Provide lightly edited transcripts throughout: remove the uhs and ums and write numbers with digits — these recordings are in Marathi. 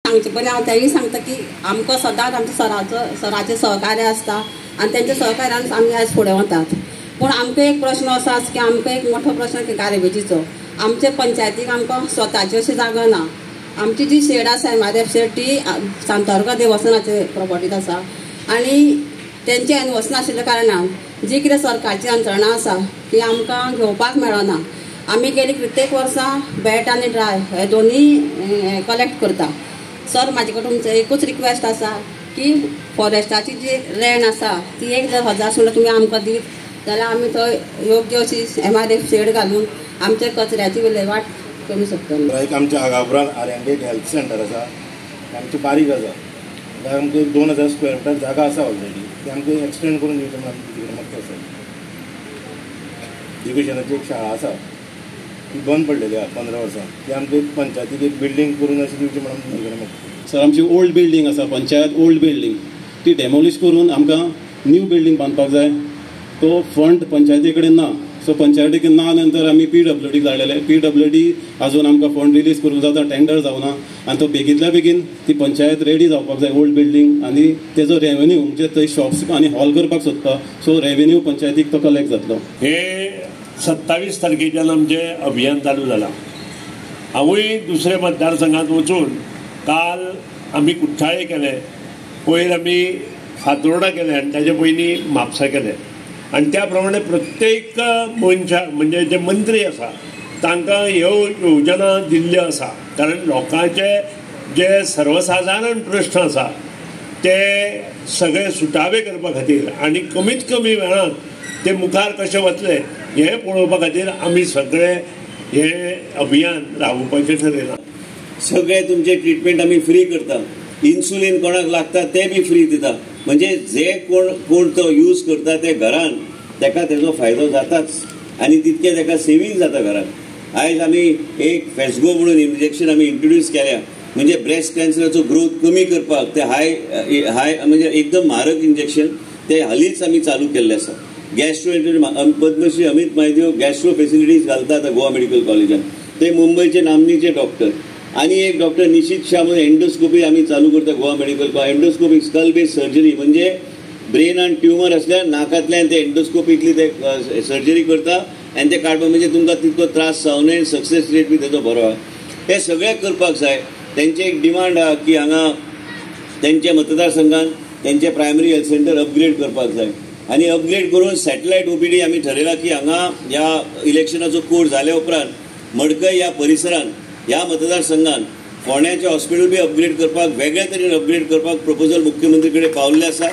सांगचे पयलीं हांव तेंय सांगता की आमकां सदांच आमच्या सराचें सहकार्य आसता आनी तेंच्या सहकार्यान आमी आयज फुडें वतात. पूण आमकां एक प्रश्न असो आसा की आमकां एक मोठो प्रश्न गार्बेजीचो. आमचे पंचायतीक आमकां स्वताची अशी जागा ना. आमची जी शेड आसा MRF शेड ती सांतारुका देवस्थानाचे प्रॉपर्टीत आसा आनी तेंचे एनवसन आशिल्ल्या कारणान जी कितें सरकारची यंत्रणा आसा ती आमकां घेवपाक मेळना. आमी गेली कित्येक वर्सां वेट आनी ड्राय हे दोनी कलेक्ट करता. सर म्हाजे कडेन तुमचो एकूच रिक्वेस्ट आसा की फॉरेस्टाची जी लँड आसा ती 1000 सुद्दां तुमी आमकां दीत जाल्यार आमी थंय योग्य अशी MRF शेड घालून आमच्या कचऱ्याची विलेवाट करूं शकतली. आमच्या आगापुरान आर्यांगेट हेल्थ सेंटर आसा आमचें बारीक आसा. आमकां 2000 स्क्वेअर मिटर जागा आसा ऑलरेडी ती आमकां एक्सटेंड करून दिवचें म्हणून तिकडे मागता आसा. एज्युकेशनाची एक शाळा आसा ती बंद पडलेली आहा 15 वर्सां. ती आमकां पंचायतीक एक बिल्डींग करून अशी दिवची म्हणून तिकडे मागता. सर आमची ओल्ड बिल्डींग आसा पंचायत ओल्ड बिल्डींग ती डेमोलिश करून आमकां न्यू बिल्डींग बांदपाक जाय. तो फंड पंचायती कडेन ना. सो पंचायतीक ना नंतर आमी PWDक धाडलेले. PWD अजून आमकां फंड रिलीज करूंक जाता टेंडर जावना आनी तो बेगींतल्या बेगीन ती पंचायत रेडी जावपाक जाय ओल्ड बिल्डींग आनी तेजो रेवेन्यू म्हणजे थंय शॉप्स आनी हॉल करपाक सोदता. सो रेवेन्यू पंचायतीक तो कलेक्ट जातलो. हे 27 तारखेच्यान आमचें अभियान चालू जालां. हांवूय दुसरे मतदारसंघात वचून काल आमी कुठ्ठाळे केले, पयर आमी फातोर्डा केले आनी ताचे पयलीं म्हापसा केले. आनी त्या प्रमाणे प्रत्येक मनशाक म्हणजे जे मंत्री आसा तांकां ह्यो योजना दिल्ल्यो आसा. कारण लोकांचे जे सर्वसाधारण प्रश्न आसा ते सगळे सुटावे करपा खातीर आनी कमीत कमी वेळान ते मुखार कशे वतले हे पळोवपा खातीर आमी सगळे हे अभियान राबोवपाचें ठरयलां. सगळे तुमचे ट्रिटमेंट आमी फ्री करता. इन्सुलीन कोणाक लागता ते बी फ्री दिता. म्हणजे जे कोण तो यूज करता ते घरान ताका तेजो फायदो जाताच आनी तितके ताका सेविंग जाता घरान. आयज आमी एक फेस्गो म्हणून इंजेक्शन आमी इंट्रोड्यूस केल्या म्हणजे ब्रेस्ट कॅन्सराचो ग्रोथ कमी करपाक. ते हाय म्हणजे एकदम म्हारग इंजेक्शन ते हालींच आमी चालू केल्लें आसा. Gastro Padmashri Amit Maydev gastro facilities घालता आतां गोवा मेडिकल कॉलेजान. ते मुंबयचे नामनेचे डॉक्टर. आणि एक डॉक्टर निशित शाह म्हणून एंडोस्कोपी आम्ही चालू करता Goa medical college. Endoscopy skull base surgery म्हणजे ब्रेन आणि ट्युमर असल्यार नाकातल्यान ते एंडोस्कोपिकली ते सर्जरी करता आनी ते काडपाक म्हणजे तुमकां तितको त्रास जावं सक्सेस रेट बी तेजो बरो आहा. हे सगळें करपाक जाय. तेंचे एक डिमांड आहा की हांगा तेंच्या मतदारसंघान तेंचे प्रायमरी हेल्थ सेंटर अपग्रेड करपाक जाय आनी अपग्रेड करून सॅटेलायट OPD आमी ठरयला की हांगा ह्या इलेक्शनाचो कोड जाल्या उपरांत मडकय ह्या परिसरान ह्या मतदारसंघान फोंड्याचें हॉस्पिटल बी अपग्रेड करपाक वेगळ्या तरेन अपग्रेड करपाक प्रपोजल मुख्यमंत्री कडेन पावल्ले आसा.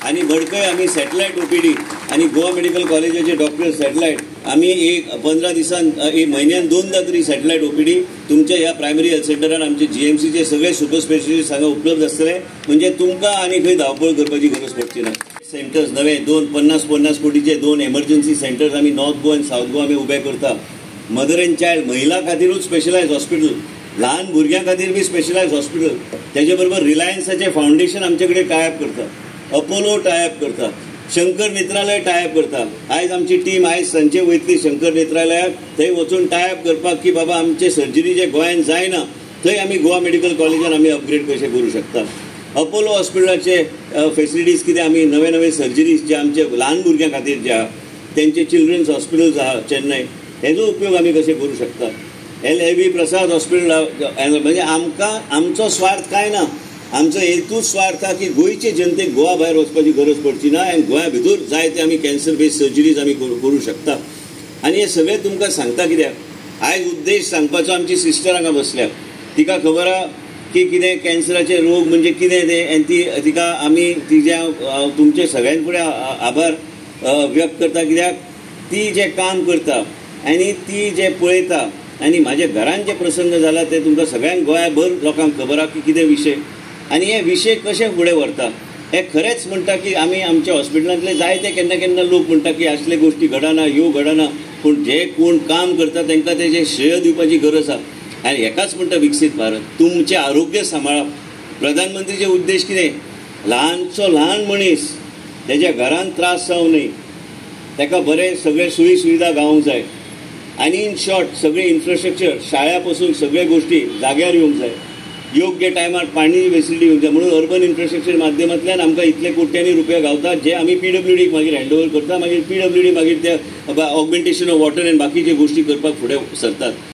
आनी मडकय आमी सॅटेलायट OPD आनी गोवा मेडिकल कॉलेजाचे डॉक्टर सॅटेलायट आमी एक 15 दिसान एक म्हयन्यान 2दा तरी सॅटेलायट OPD तुमच्या ह्या प्रायमरी हेल्थ सेंटरान आमचे GMCचे सगळे सुपर स्पेशलिस्ट हांगा उपलब्ध आसतले. म्हणजे तुमकां आनी खंय धांवपळ करपाची गरज पडची ना. सेंटर्स नवे 50 कोटीचे 2 एमर्जन्सी सेंटर्स आमी नॉर्थ गोवा आनी साऊथ गोवा आमी उबे करता. मदर एंड चायल्ड महिला खातीरूच स्पेशलायज हॉस्पिटल, ल्हान भुरग्यां खातीर बी स्पेशलायज हॉस्पिटल. त्याचे बरोबर रिलायन्साचे फाउंडेशन आमचे कडेन टायअप करता, अपोलो टायअप करता, शंकर नेत्रालय टायअप करता. आयज आमची टीम आयज सांजे वयतली शंकर नेत्रालयाक थंय वचून टायअप करपाक की बाबा आमचे सर्जरी जे गोंयांत जायना थंय आमी गोवा मेडिकल कॉलेजान आमी अपग्रेड कशें करूं शकता. अपोलो हॉस्पिटलाचे फेसिलिटीज कितें आमी नवे सर्जरीज जे आमचे ल्हान भुरग्यां खातीर जे आहा तेंचे चिल्ड्रन्स हॉस्पिटल्स आहा चेन्नय हेजो उपयोग आमी कशें करूं शकता. LAV प्रसाद हॉस्पिटल म्हणजे आमकां आमचो स्वार्थ काय ना. आमचो हेतूच स्वार्थ आहा की गोंयचे जनतेक गोवा भायर वचपाची गरज पडची ना आनी गोंया भितर जाय ते आमी कॅन्सर बेस्ड सर्जरीज आमी करूं शकता. आनी हे सगळें तुमकां सांगता कित्याक आयज उद्देश सांगपाचो आमची सिस्टर हांगा बसल्या. तिका खबर आहा की कितें कॅन्सराचे रोग म्हणजे कितें ते आनी तिका आमी तिच्या तुमचे सगळ्यां फुडें आभार व्यक्त करता कित्याक ती जे काम करता आनी ती जे पळयता आनी म्हाज्या घरान जे प्रसंग जाला ते तुमकां सगळ्यांक गोंयाभर लोकांक खबर आहा की कितें विशय आनी हे विशय कशे फुडें व्हरता. हे खरेंच म्हणटा की आमी आमच्या हॉस्पिटलांतले जायते केन्ना लोक म्हणटा की असले गोश्टी घडना ह्यो घडना पूण जे कोण काम करता तांकां तेजें श्रेय दिवपाची गरज आहा. आनी हेकाच म्हणटा विकसीत भारत. तुमचें आरोग्य सांबाळप. प्रधानमंत्रीचे उद्देश कितें ल्हानचो ल्हान मनीस तेज्या घरान त्रास जावं न्हय ताका बरें सगळे सोयी सुविधा गावूंक जाय आनी इन शॉर्ट सगळे इन्फ्रास्ट्रक्चर शाळा पासून सगळे गोश्टी जाग्यार येवंक जाय. योग्य टायमार पाणी फेसिलिटी घेवच्या म्हणून अर्बन इन्फ्रास्ट्रक्चर माध्यमांतल्यान आमकां इतले कोट्यांनी रुपया गावतात जे आमी PWDक मागीर हँडओव्हर करता. मागीर PWD मागीर त्या ऑगमेंटेशन ऑफ वॉटर एंड बाकीचे गोष्टी करपाक फुडें सरतात.